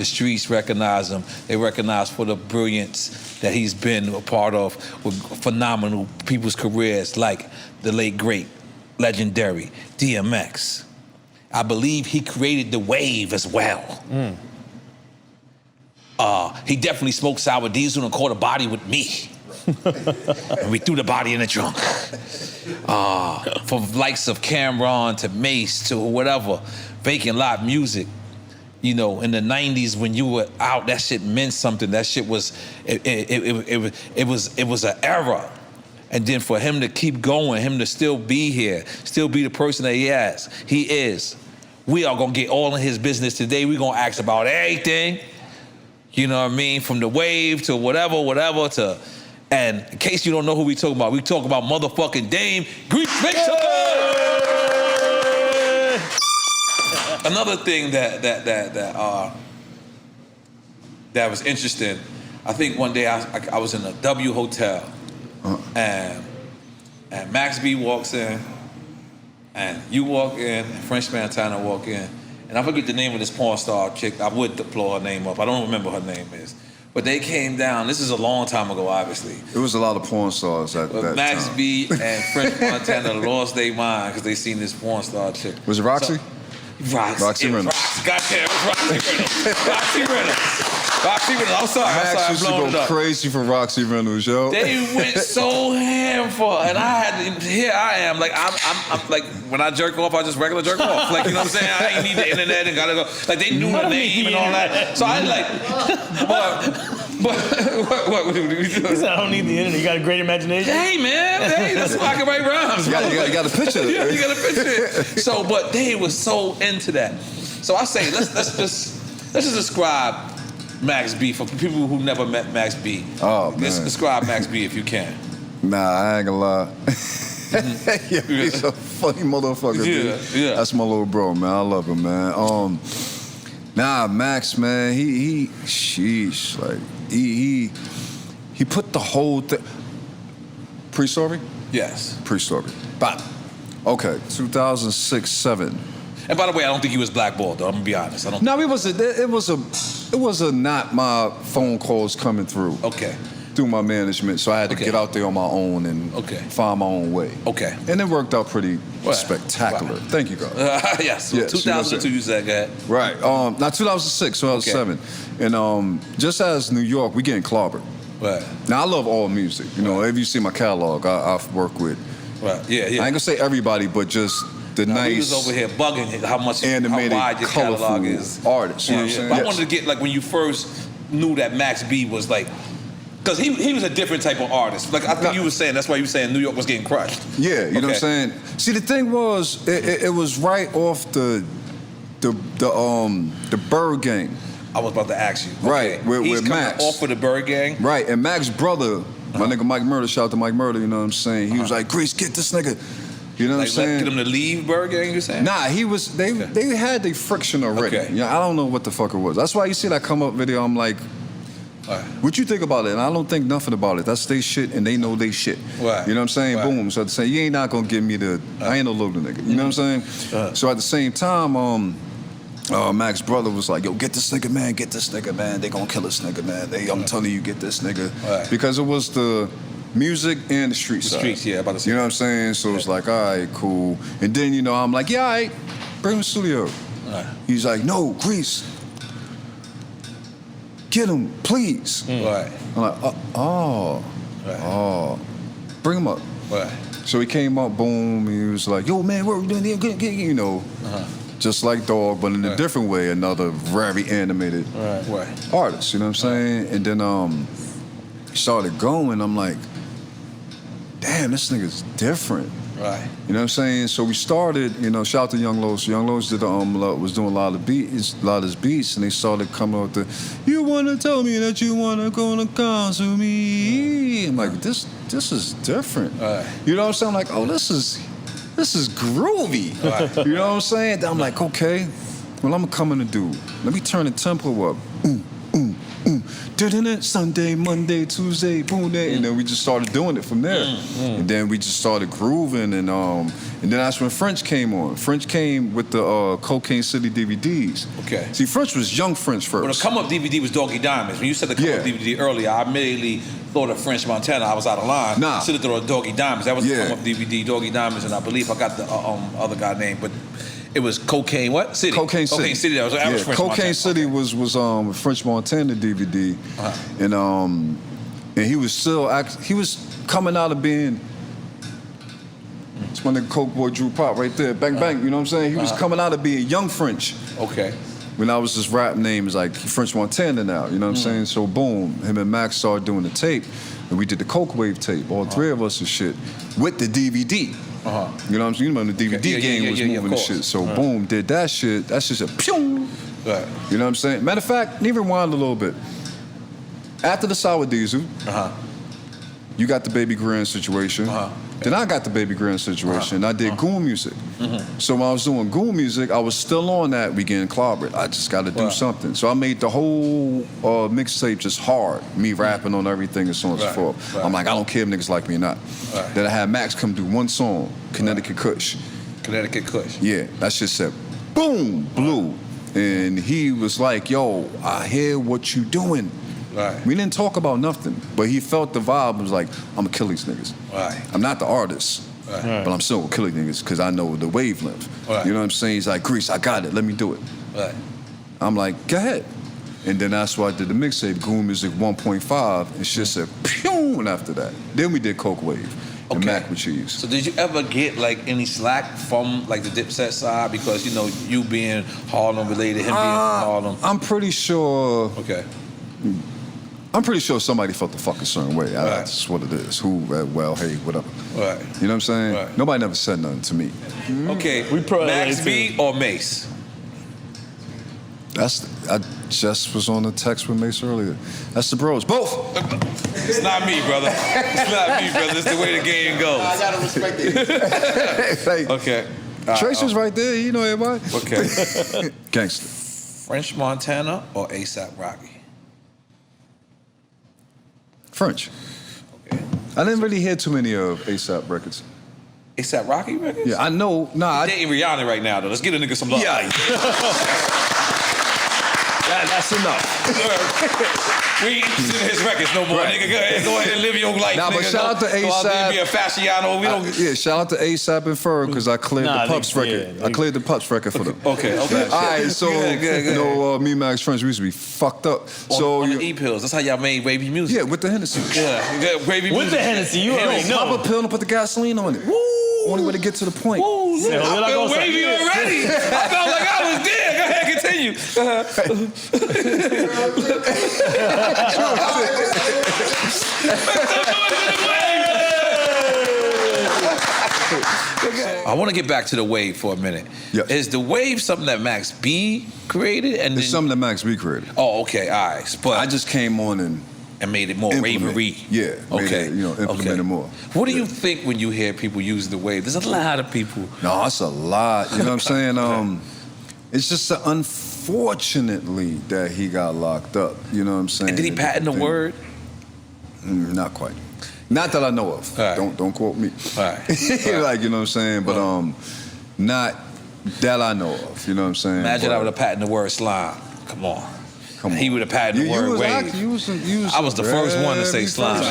The streets recognize him. They recognize for the brilliance that he's been a part of with phenomenal people's careers like the late, great, legendary DMX. I believe he created the wave as well. He definitely smoked sour diesel and caught a body with me. And we threw the body in the trunk. From likes of Cameron to Mace to whatever, vacant lot music. You know, in the 90s when you were out, that shit meant something. That shit was, it was an era. And then for him to keep going, him to still be here, still be the person that he is. We are gonna get all in his business today. We gonna ask about everything. You know what I mean? From the wave to whatever to, and in case you don't know who we talking about motherfucking Dame Grease Mixer! Another thing that was interesting, I think one day I was in a W hotel, and Max B walks in, and you walk in, and French Montana walk in, and I forget the name of this porn star chick. I would blow her name up. I don't remember her name is. But they came down. This is a long time ago, obviously. It was a lot of porn stars at that Max time. B and French Montana lost their mind because they seen this porn star chick. Was it Roxy? Roxy Reynolds. Goddamn, it was Roxy Reynolds. Roxy Reynolds. I'm sorry, Max used to go crazy for Roxy Reynolds, yo. They went so ham for, and I had to, here I am, like I'm like when I jerk off, I just regular jerk off, like you know what I'm saying. I ain't need the internet and gotta go. Like they knew my name and all that, so I like, what He said, I don't need the internet. You got a great imagination. Hey man, that's why I can write rhymes. You got a picture. Yeah, you got a picture. So, but they was so into that. So I say let's just describe Max B for people who never met Max B. Oh, man. Let's describe Max B if you can. Nah, I ain't gonna lie. Yeah, he's a funny motherfucker, dude. Yeah. That's my little bro, man. I love him, man. Nah, Max, man, he put the whole thing. Pre-story? Yes. Pre-story. Bop. Okay, 2006-07. And by the way, I don't think he was blackballed, though. I'm gonna be honest. I don't. No, it was a not my phone calls coming through. Okay. Through my management, so I had to get out there on my own and find my own way. Okay. And it worked out pretty spectacular. Right. Thank you, God. Yes. So 2002, you said that. Right. Not 2006, 2007. Okay. And just as New York, we getting clobbered. Right. Now I love all music. You know, if you see my catalog, I've worked with. Right. Yeah. I ain't gonna say everybody, but just the nice. He was over here bugging how animated, wide your catalog is. Artists. You know what I'm saying? But I wanted to get like when you first knew that Max B was like. Because he was a different type of artist. Like I think you were saying, that's why you were saying New York was getting crushed. Yeah, you know what I'm saying? See, the thing was, it was right off the Bird Gang. I was about to ask you. Right, with Max. Off of the Bird Gang? Right, and Max's brother, my nigga Mike Murder, shout out to Mike Murder, you know what I'm saying? He was like, Grease, get this nigga. You know what I'm saying? Get him to leave Bird Gang, you saying? Nah, they had the friction already. Okay. You know, I don't know what the fuck it was. That's why you see that come up video, I'm like, what you think about it? And I don't think nothing about it. That's they shit, and they know they shit. Right. You know what I'm saying? Right. Boom. So to say, you ain't not gonna give me the. I ain't no little nigga. You know what I'm saying? So at the same time, Max's brother was like, "Yo, get this nigga, man. Get this nigga, man. They gonna kill this nigga, man. I'm telling you, get this nigga." Right. Because it was the music and the street side. Streets, yeah. About to say. You know what I'm saying? So it's like, all right, cool. And then I'm like, yeah, all right, bring him to the studio. Right. He's like, no, Grease. Get him, please. Right. I'm like, bring him up. Right. So he came up, boom, he was like, yo, man, what are we doing here? You know, just like Dog, but in a different way, another very animated artist, you know what I'm saying? And then he started going, I'm like, damn, this nigga's different. Right. You know what I'm saying? So we started, shout out to Young Los. Young Los did was doing a lot of his beats, and they started coming up with the, you wanna tell me that you wanna go to concert with me? I'm like, this is different. Right. You know what I'm saying? I'm like, oh, this is groovy. Right. You know what I'm saying? I'm like, okay, well, I'm coming to do. Let me turn the tempo up. Sunday, Monday, Tuesday, boom, day, and then we just started doing it from there. And then we just started grooving, and then that's when French came on. French came with the Cocaine City DVDs. Okay. See, French was Young French first. Well, the Come Up DVD was Doggy Diamonds. When you said the Come Up DVD earlier, I immediately thought of French Montana. I was out of line. Nah. I should have thought of Doggy Diamonds. That was the Come Up DVD, Doggy Diamonds, and I believe I got the other guy name, but it was Cocaine what? City. Cocaine City. Cocaine City. That was French Cocaine Montana. City was French Montana DVD, and he was still he was coming out of being. It's my nigga Coke Boy Drew Pop right there, bang bang. You know what I'm saying? He was coming out of being Young French. Okay. When I was this rap name is like French Montana now. You know what I'm saying? So boom, him and Max started doing the tape, and we did the Coke Wave tape, all three of us and shit, with the DVD. You know what I'm saying? You know, the DVD game was moving and shit. So boom, did that shit. That shit said, pew. Right. You know what I'm saying? Matter of fact, let me rewind a little bit. After the Sour Diesel, you got the Baby Grand situation. Then I got the Baby Grand situation, and I did Goon Music. So when I was doing Goon Music, I was still on that We Getting Clobbered. I just got to do something. So I made the whole mixtape just hard, me rapping on everything and so on and so forth. I'm like, I don't care if niggas like me or not. Then I had Max come do one song, Connecticut Kush. Connecticut Kush. Yeah, that shit said, boom, blue. And he was like, yo, I hear what you doing. Right. We didn't talk about nothing, but he felt the vibe. Was like, I'm gonna kill these niggas. Right. I'm not the artist, but I'm still gonna kill these niggas because I know the wavelength. Right. You know what I'm saying? He's like, Grease, I got it. Let me do it. Right. I'm like, go ahead. And then that's why I did the mixtape, Goon Music 1.5, and shit said, pew, and after that. Then we did Coke Wave and Mac with Cheese. So did you ever get like any slack from like the Dipset side because you know you being Harlem related, him being from Harlem? I'm pretty sure. Okay. I'm pretty sure somebody felt the fucking certain way. That's what it is. Who, well, hey, whatever. Right. You know what I'm saying? Right. Nobody never said nothing to me. Okay. We probably Max B or Mace? I just was on a text with Mace earlier. That's the bros. Both. It's not me, brother. It's not me, brother. It's the way the game goes. I gotta respect it. Like, Okay. Tracer's right there. You know everybody. Okay. Gangster. French Montana or ASAP Rocky? French. Okay. I didn't really hear too many of ASAP records. ASAP Rocky records? Yeah, I know. Nah, He's dating Rihanna right now, though. Let's get a nigga some love. Yeah. That's enough. We ain't interested in his records no more, nigga. Go ahead and live your life, Nah, nigga. but shout out to Go out there and A$AP. be a fasciano. We don't... Yeah, shout out to ASAP and Ferg because I cleared the Pups record. I cleared the Pups record for them. Okay. All right, so you know, me and Max French, we used to be fucked up. So on the E-pills. That's how y'all made wavy music. Yeah, with the Hennessy. Yeah, wavy music. With the Hennessy, you already know. Pop a pill and put the gasoline on it. Woo! Only way to get to the point. Woo, look, Yeah, I feel wavy already. I felt like I was there. Go ahead, continue. I want to get back to the wave for a minute. Yes. Is the wave something that Max B created? And It's something that Max B created. Oh, okay, all right. But I just came on and made it more implement. wavery. Yeah, made Okay. it, implement it more. What do you think when you hear people use the wave? There's a lot of people. No, that's a lot. You know what I'm saying? It's just unfortunately that he got locked up. You know what I'm saying? And did he patent the word? Not quite. Not that I know of. All right. Don't quote me. All right. Like, you know what I'm saying? But not that I know of. You know what I'm saying? Imagine I would have patented the word slime. Come on. He would have patented the word wave. I was the first one to say slime.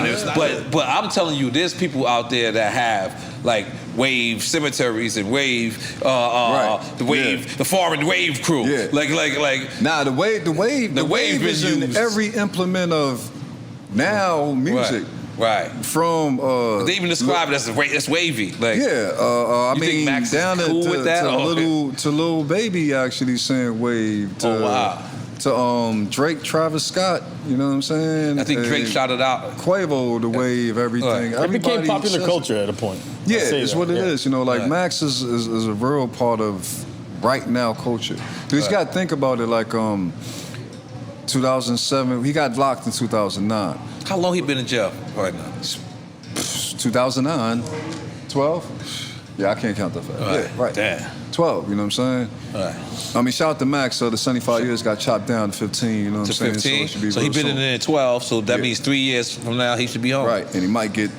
But I'm telling you, there's people out there that have like wave cemeteries and wave the foreign wave crew. Yeah. Like Nah, the wave is in used. every implement of now music. Right. From they even describe it as it's wavy. Like I you mean think Max down is cool to, with that? to Lil Baby actually saying wave. To Drake, Travis Scott, you know what I'm saying? I think Drake shouted out Quavo, the wave, everything. It became popular culture at a point. Yeah, it's what it is. You know, like Max is a real part of right now culture. Because you got to think about it like 2007, he got locked in 2009. How long he been in jail right now? 2009, 12? Yeah, I can't count that fast. Right. Yeah, right. Damn. 12, you know what I'm saying? All right. I mean, shout out to Max. The 75 years got chopped down to 15, you know what I'm saying? 15. So he he been in there 12, so that means 3 years from now he should be home. Right, and he might get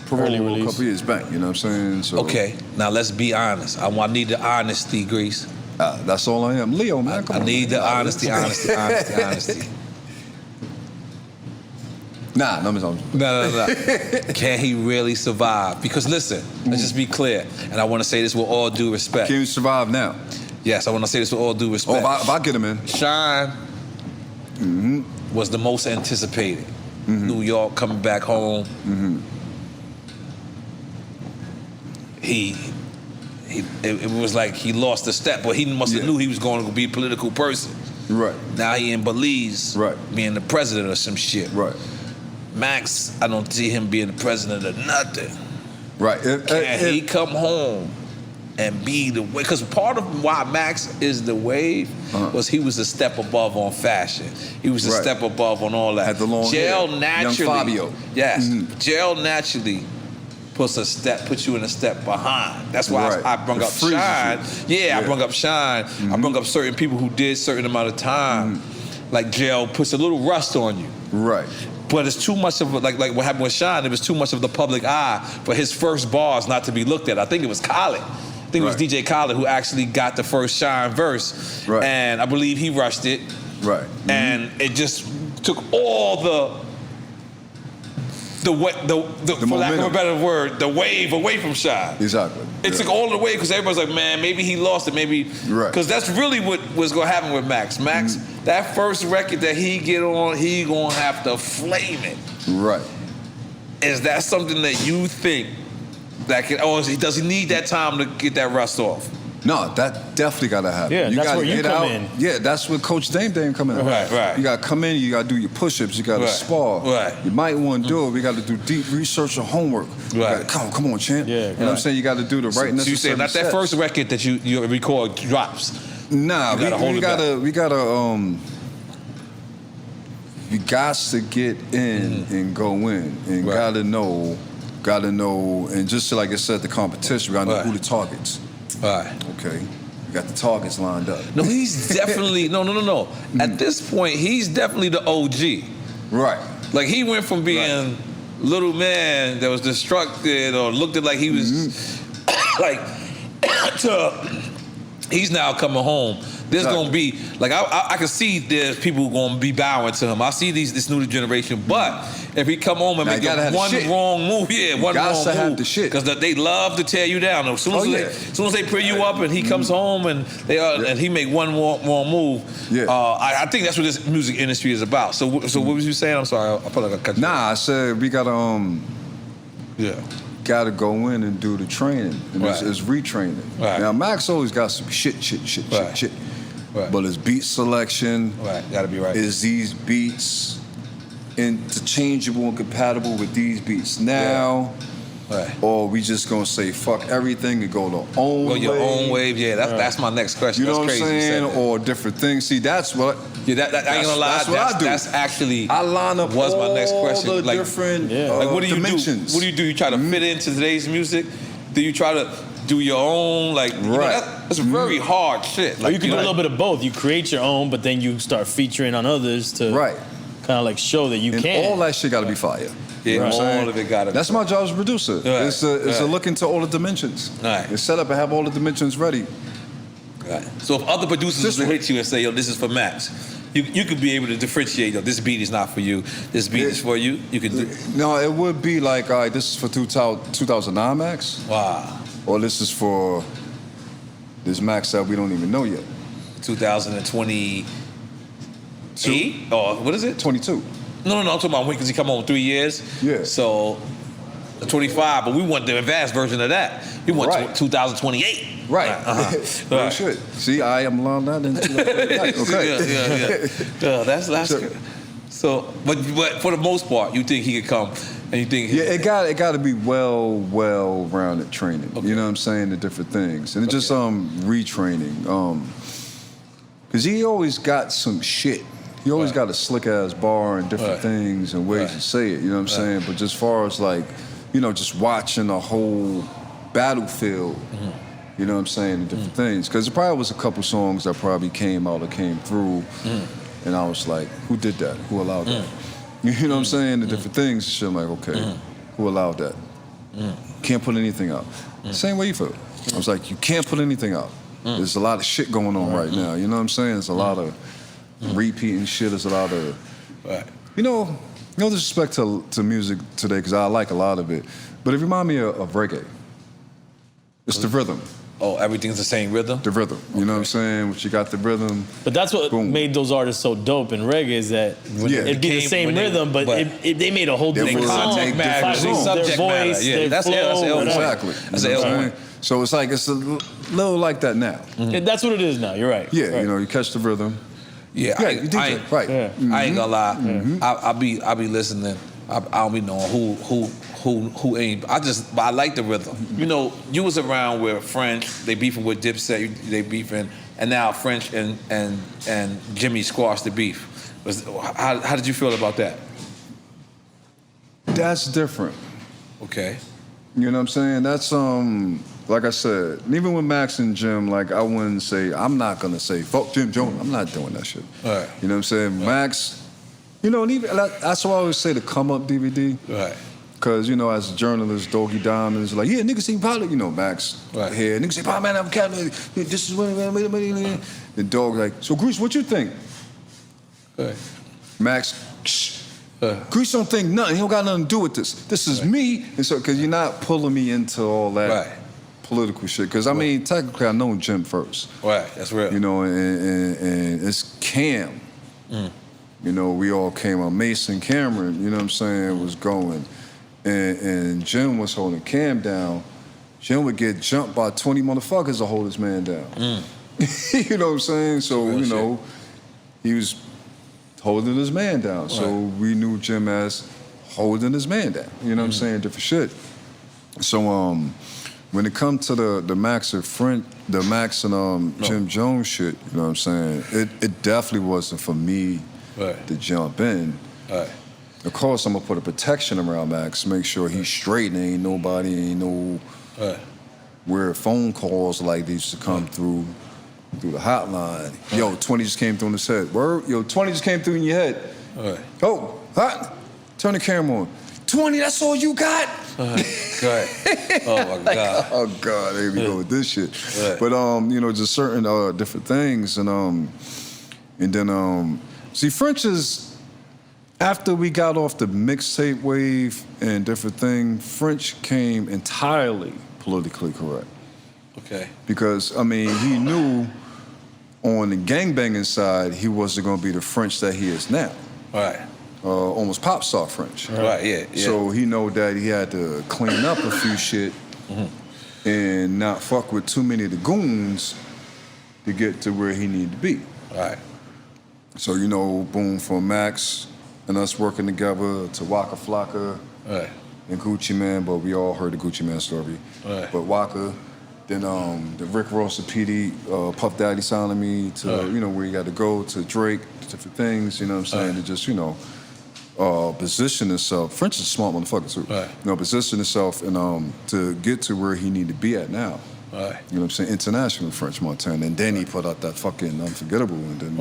parole Early a release. couple years back, you know what I'm saying? So, Okay, now let's be honest. I need the honesty, Grease. that's all I am. Leo, man, come I on. need the honesty. Nah, no, no. No. Can he really survive? Because listen, let's just be clear, and I want to say this with all due respect. Can you survive now? Yes, I want to say this with all due respect. Oh, if I get him in. Shine was the most anticipated. New York coming back home. It was like he lost a step, but he must have knew he was going to be a political person. Right. Now he in Belize, right, being the president or some shit. Right. Max, I don't see him being the president of nothing. Right. Can he come home and be the way? Because part of why Max is the wave was he was a step above on fashion. He was a step above on all that. Had the long Jail hair. naturally. Young Fabio. Yes. Jail naturally puts you in a step behind. That's why I brung up Shine. I brung up Shine. I brung up certain people who did certain amount of time. Like jail puts a little rust on you. Right. But it's too much of like what happened with Shine. It was too much of the public eye for his first bars not to be looked at. I think it was Khaled. I think it was DJ Khaled who actually got the first Shine verse. Right. And I believe he rushed it. Right. And it just took all for lack of a better word, the wave away from Shine. Exactly. It took all the way because everybody's like, man, maybe he lost it, maybe. Right. Because that's really what was going to happen with Max. Max, that first record that he get on, he going to have to flame it. Right. Is that something that you think that can, or does he need that time to get that rust off? No, that definitely got to happen. Yeah, you that's gotta where you get come out. in. Yeah, that's where Coach Dame come in. Right. You got to come in, you got to do your push-ups, you got to spar. Right. You might want to do it. We got to do deep research and homework. Right. Come on, champ. Yeah, you know what I'm saying? You got to do the right necessary So you saying not that first record that you record drops? Nah, we got to get in and go in and got to know, and just like I said, the competition, we got to know who the targets. Right. Okay. We got the targets lined up. No, he's definitely no. At this point, he's definitely the OG. Right. Like he went from being little man that was destructed or looked at like he was like to he's now coming home. There's gonna be like I can see there's people gonna be bowing to him. I see this new generation, but if he come home and make one wrong move, one wrong move, because they love to tear you down. As soon as they put you up and he comes home and and he make one wrong move, I think that's what this music industry is about. So what was you saying? I'm sorry, I feel like I cut you. Nah, I said we gotta gotta go in and do the training, and it's retraining. Right. Now Max always got some shit. Right. But his beat selection, gotta be right. Is these beats interchangeable and compatible with these beats now? Right. Or we just gonna say fuck everything and go the own way? Go your own wave, that's my next question. You know that's what I'm crazy saying? Or different things. See, that's what. Yeah, I ain't gonna lie. That's what I do. That's actually I line up was my next question. The like different like what do you dimensions. do? What do you do? You try to fit into today's music? Do you try to do your own? Like that's very hard shit. Like, you can do a little bit of both. You create your own, but then you start featuring on others to kind of like show that you can. All that shit got to be fire. Yeah, you know all of it got to be. That's my job as a producer. It's a look into all the dimensions. Right. It's set up and have all the dimensions ready. Right. So if other producers will hit you and say, yo, this is for Max, you could be able to differentiate, yo, this beat is not for you, this beat is for you. You could do. No, it would be like, all right, this is for 2009 Max. Wow. Or this is for this Max that we don't even know yet. 2028? Or what is it? 22. No, I'm talking about when, because he come on 3 years. Yeah. So 25, but we want the advanced version of that. We want 2028. Right. We should. See, I am along that in 2028. Okay. Yeah. That's good. So, but for the most part, you think he could come, and you think it got to be well-rounded training. Okay. You know what I'm saying? The different things, and it's just retraining. Because he always got some shit. He always got a slick ass bar and different things and ways to say it. You know what I'm saying? But just far as like, just watching a whole battlefield You know what I'm saying? And different things. Because there probably was a couple songs that probably came out or came through, and I was like, who did that? Who allowed that? You know what I'm saying? The different things. Shit, I'm like, okay, who allowed that? Can't put anything out. Same way you feel. I was like, you can't put anything out. There's a lot of shit going on right now. You know what I'm saying? There's a lot of repeating shit. There's a lot of, you know, no disrespect to music today, because I like a lot of it, but it reminds me of reggae. It's the rhythm. Oh, everything's the same rhythm? The rhythm. You know what I'm saying? But you got the rhythm. But that's what made those artists so dope in reggae, is that it'd be the same rhythm, but they made a whole different song. Their voice, their flow. Exactly. So it's like, it's a little like that now. Yeah, that's what it is now, you're right. Yeah, you know, you catch the rhythm. Yeah, you DJ, right. I ain't gonna lie. I'll be listening. I don't be knowing who ain't. But I like the rhythm. You know, you was around where French, they beefing with Dipset, they beefing, and now French and Jimmy squashed the beef. How did you feel about that? That's different. Okay. You know what I'm saying? That's like I said, even with Max and Jim, like I wouldn't say, I'm not gonna say fuck Jim Jones. I'm not doing that shit. Right. You know what I'm saying? Right. Max, you know, and even that's why I always say the Come Up DVD. Right. Cause you know, as a journalist, Doggy Diamonds, like, yeah, niggas say probably, you know, Max here, niggas say, oh man, I'm counting. This is what the dog like. So Grease, what you think? Right. Max. Grease don't think nothing. He don't got nothing to do with this. This is me. And so, cause you're not pulling me into all that political shit. Cause I mean, technically, I know Jim first. Right, that's real. You know, and it's Cam. You know, we all came on. Mason Cameron, you know what I'm saying, was going. And Jim was holding Cam down. Jim would get jumped by 20 motherfuckers to hold his man down. You know what I'm saying? So, you know, he was holding his man down. So we knew Jim as holding his man down. You know what I'm saying? Different shit. So when it comes to the Max and Jim Jones shit, you know what I'm saying? It definitely wasn't for me to jump in. Of course, I'm gonna put a protection around Max, make sure he's straight and ain't no weird phone calls like these to come through the hotline. Yo, 20 just came through in his head. Word? Yo, 20 just came through in your head. Oh, hot. Turn the camera on. 20, that's all you got? Good. Oh my God. Oh God, here we go with this shit. But you know, just certain different things, and then see, French is, after we got off the mixtape wave and different thing, French came entirely politically correct. Okay. Because I mean, he knew on the gangbanging side, he wasn't gonna be the French that he is now. Right. Almost pop star French. Right, yeah. So he know that he had to clean up a few shit and not fuck with too many of the goons to get to where he needed to be. Right. So, you know, boom, from Max and us working together to Waka Flocka and Gucci Man, but we all heard the Gucci Man story. Right. But Waka, then the Rick Ross and PD, Puff Daddy signing me to, you know, where you got to go, to Drake, different things, you know what I'm saying? To just, you know, position himself. French is a smart motherfucker too. You know, position himself and to get to where he need to be at now. You know what I'm saying? International French Montana. And then he put out that fucking Unforgettable, and then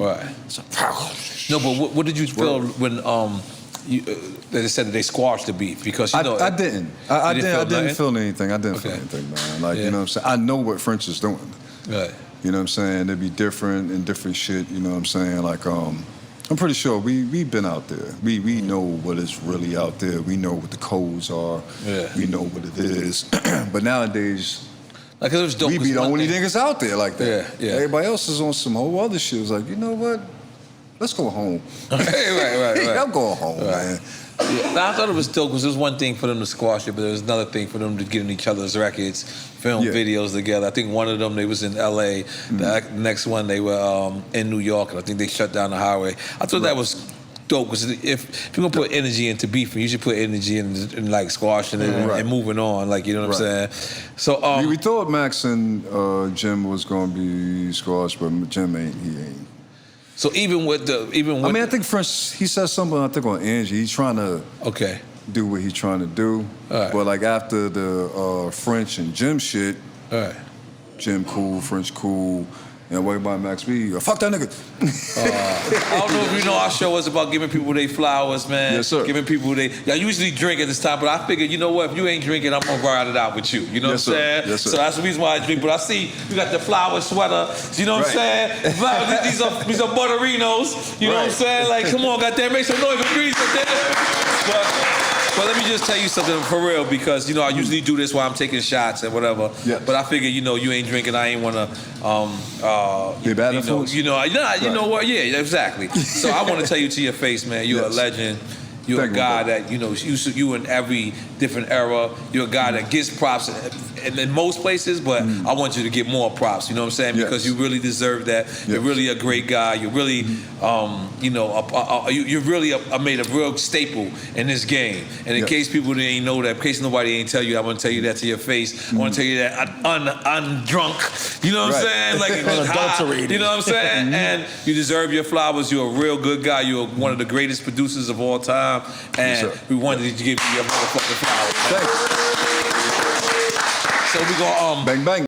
it's like, no, but what did you feel when they said that they squashed the beef? Because you know, I didn't. I didn't feel anything. I didn't feel anything, man. Like, you know what I'm saying? I know what French is doing. Right. You know what I'm saying? They'd be different and different shit, you know what I'm saying? Like, I'm pretty sure we've been out there. We know what is really out there. We know what the codes are. We know what it is. But nowadays, like, it was dope, we be the only niggas out there like that. Everybody else is on some whole other shit. It was like, you know what? Let's go home. right. I'm going home, man. I thought it was dope because it was one thing for them to squash it, but there was another thing for them to get in each other's records, film videos together. I think one of them, they was in L.A. The next one, they were in New York, and I think they shut down the highway. I thought that was dope because if you're gonna put energy into beefing, you should put energy in like squashing it and moving on, like, you know what I'm saying? So we thought Max and Jim was gonna be squashed, but Jim ain't. He ain't. So even with I mean, I think French, he said something, I think, on Angie. He's trying to do what he's trying to do. But like after the French and Jim shit, Jim cool, French cool. And way by Max B, fuck that nigga. I don't know if you know our show is about giving people their flowers, man. Yes, sir. Giving people I usually drink at this time, but I figured, you know what, if you ain't drinking, I'm gonna ride it out with you. You know what I'm saying? Yes, sir. So that's the reason why I drink. But I see you got the flower sweater. You know what I'm saying? These are butterinos. You know what I'm saying? Like, come on, goddamn, make some noise for Grease. But let me just tell you something for real, because I usually do this while I'm taking shots and whatever. Yeah. But I figure you ain't drinking. I ain't wanna be bad influence. You know what? Yeah, exactly. So I want to tell you to your face, man. You're a legend. You're a guy that you in every different era. You're a guy that gets props in most places, but I want you to get more props. You know what I'm saying? Because you really deserve that. You're really a great guy. You're really, you really made a real staple in this game. And in case people didn't know that, in case nobody ain't tell you, I want to tell you that to your face. I want to tell you that undrunk. You know what I'm saying? Like unadulterated. You know what I'm saying? And you deserve your flowers. You're a real good guy. You're one of the greatest producers of all time. And we wanted to give you your motherfucking flowers. Thanks. So we go bang bang.